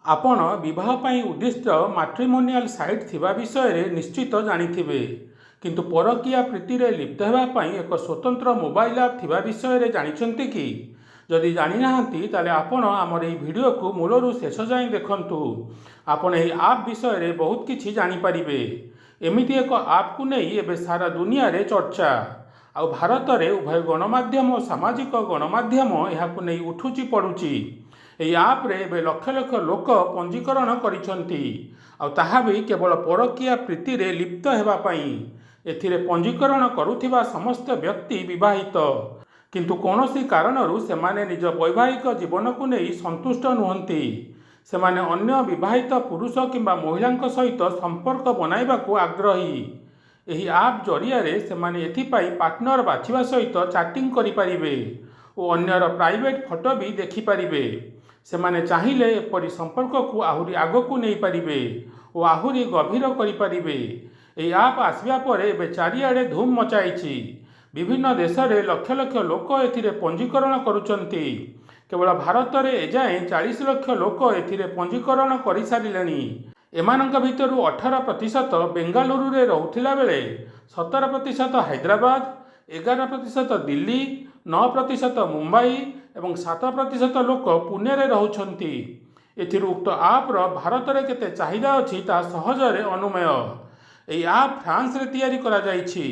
ଆପଣ ବିବାହ ପାଇଁ ଉଦ୍ଦିଷ୍ଟ ମାଟ୍ରିମୋନିଆଲ ସାଇଟ୍ ଥିବା ବିଷୟରେ ନିଶ୍ଚିତ ଜାଣିଥିବେ, କିନ୍ତୁ ପରକୀୟା ପ୍ରୀତିରେ ଲିପ୍ତ ହେବା ପାଇଁ ଏକ ସ୍ୱତନ୍ତ୍ର ମୋବାଇଲ ଆପ୍ ଥିବା ବିଷୟରେ ଜାଣିଛନ୍ତି କି? ଯଦି ଜାଣିନାହାନ୍ତି ତାହେଲେ ଆପଣ ଆମର ଏହି ଭିଡ଼ିଓକୁ ମୂଳରୁ ଶେଷ ଯାଏଁ ଦେଖନ୍ତୁ। ଆପଣ ଏହି ଆପ୍ ବିଷୟରେ ବହୁତ କିଛି ଜାଣିପାରିବେ। ଏମିତି ଏକ ଆପ୍କୁ ନେଇ ଏବେ ସାରା ଦୁନିଆରେ ଚର୍ଚ୍ଚା। ଆଉ ଭାରତରେ ଉଭୟ ଗଣମାଧ୍ୟମ ଓ ସାମାଜିକ ଗଣମାଧ୍ୟମ ଏହାକୁ ନେଇ ଉଠୁଛି ପଡ଼ୁଛି। ଏହି ଆପ୍ରେ ଏବେ ଲକ୍ଷ ଲକ୍ଷ ଲୋକ ପଞ୍ଜୀକରଣ କରିଛନ୍ତି, ଆଉ ତାହା ବି କେବଳ ପରକୀୟା ପ୍ରୀତିରେ ଲିପ୍ତ ହେବା ପାଇଁ। ଏଥିରେ ପଞ୍ଜୀକରଣ କରୁଥିବା ସମସ୍ତ ବ୍ୟକ୍ତି ବିବାହିତ, କିନ୍ତୁ କୌଣସି କାରଣରୁ ସେମାନେ ନିଜ ବୈବାହିକ ଜୀବନକୁ ନେଇ ସନ୍ତୁଷ୍ଟ ନୁହନ୍ତି। ସେମାନେ ଅନ୍ୟ ବିବାହିତ ପୁରୁଷ କିମ୍ବା ମହିଳାଙ୍କ ସହିତ ସମ୍ପର୍କ ବନାଇବାକୁ ଆଗ୍ରହୀ। ଏହି ଆପ୍ ଜରିଆରେ ସେମାନେ ଏଥିପାଇଁ ପାର୍ଟନର ବାଛିବା ସହିତ ଚାଟିଂ କରିପାରିବେ ଓ ଅନ୍ୟର ପ୍ରାଇଭେଟ୍ ଫଟୋ ବି ଦେଖିପାରିବେ। ସେମାନେ ଚାହିଁଲେ ଏପରି ସମ୍ପର୍କକୁ ଆହୁରି ଆଗକୁ ନେଇପାରିବେ ଓ ଆହୁରି ଗଭୀର କରିପାରିବେ। ଏହି ଆପ୍ ଆସିବା ପରେ ଏବେ ଚାରିଆଡ଼େ ଧୁମ୍ ମଚାଇଛି। ବିଭିନ୍ନ ଦେଶରେ ଲକ୍ଷ ଲକ୍ଷ ଲୋକ ଏଥିରେ ପଞ୍ଜୀକରଣ କରୁଛନ୍ତି। କେବଳ ଭାରତରେ ଏଯାଏଁ 40 ଲକ୍ଷ ଲୋକ ଏଥିରେ ପଞ୍ଜୀକରଣ କରିସାରିଲେଣି। ଏମାନଙ୍କ ଭିତରୁ 18% ବେଙ୍ଗାଲୁରୁରେ ରହୁଥିଲା ବେଳେ 17% ହାଇଦ୍ରାବାଦ, 11% ଦିଲ୍ଲୀ, 9% ମୁମ୍ବାଇ ଏବଂ 7% ଲୋକ ପୁନେରେ ରହୁଛନ୍ତି। ଏଥିରୁ ଉକ୍ତ ଆପ୍ର ଭାରତରେ କେତେ ଚାହିଦା ଅଛି ତାହା ସହଜରେ ଅନୁମେୟ। ଏହି ଆପ୍ ଫ୍ରାନ୍ସରେ ତିଆରି କରାଯାଇଛି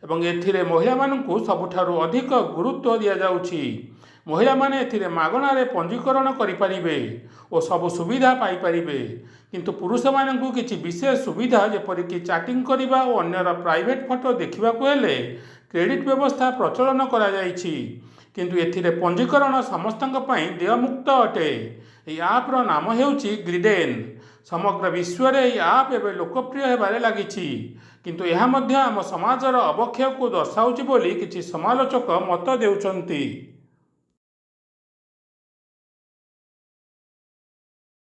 ଏବଂ ଏଥିରେ ମହିଳାମାନଙ୍କୁ ସବୁଠାରୁ ଅଧିକ ଗୁରୁତ୍ୱ ଦିଆଯାଉଛି। ମହିଳାମାନେ ଏଥିରେ ମାଗଣାରେ ପଞ୍ଜୀକରଣ କରିପାରିବେ ଓ ସବୁ ସୁବିଧା ପାଇପାରିବେ, କିନ୍ତୁ ପୁରୁଷମାନଙ୍କୁ କିଛି ବିଶେଷ ସୁବିଧା ଯେପରିକି ଚାଟିଂ କରିବା ଓ ଅନ୍ୟର ପ୍ରାଇଭେଟ୍ ଫଟୋ ଦେଖିବାକୁ ହେଲେ କ୍ରେଡିଟ୍ ବ୍ୟବସ୍ଥା ପ୍ରଚଳନ କରାଯାଇଛି, କିନ୍ତୁ ଏଥିରେ ପଞ୍ଜୀକରଣ ସମସ୍ତଙ୍କ ପାଇଁ ଦେୟମୁକ୍ତ ଅଟେ। ଏହି ଆପ୍ର ନାମ ହେଉଛି ଗ୍ରିଡେନ୍। ସମଗ୍ର ବିଶ୍ୱରେ ଏହି ଆପ୍ ଏବେ ଲୋକପ୍ରିୟ ହେବାରେ ଲାଗିଛି, କିନ୍ତୁ ଏହା ମଧ୍ୟ ଆମ ସମାଜର ଅବକ୍ଷୟକୁ ଦର୍ଶାଉଛି ବୋଲି କିଛି ସମାଲୋଚକ ମତ ଦେଉଛନ୍ତି।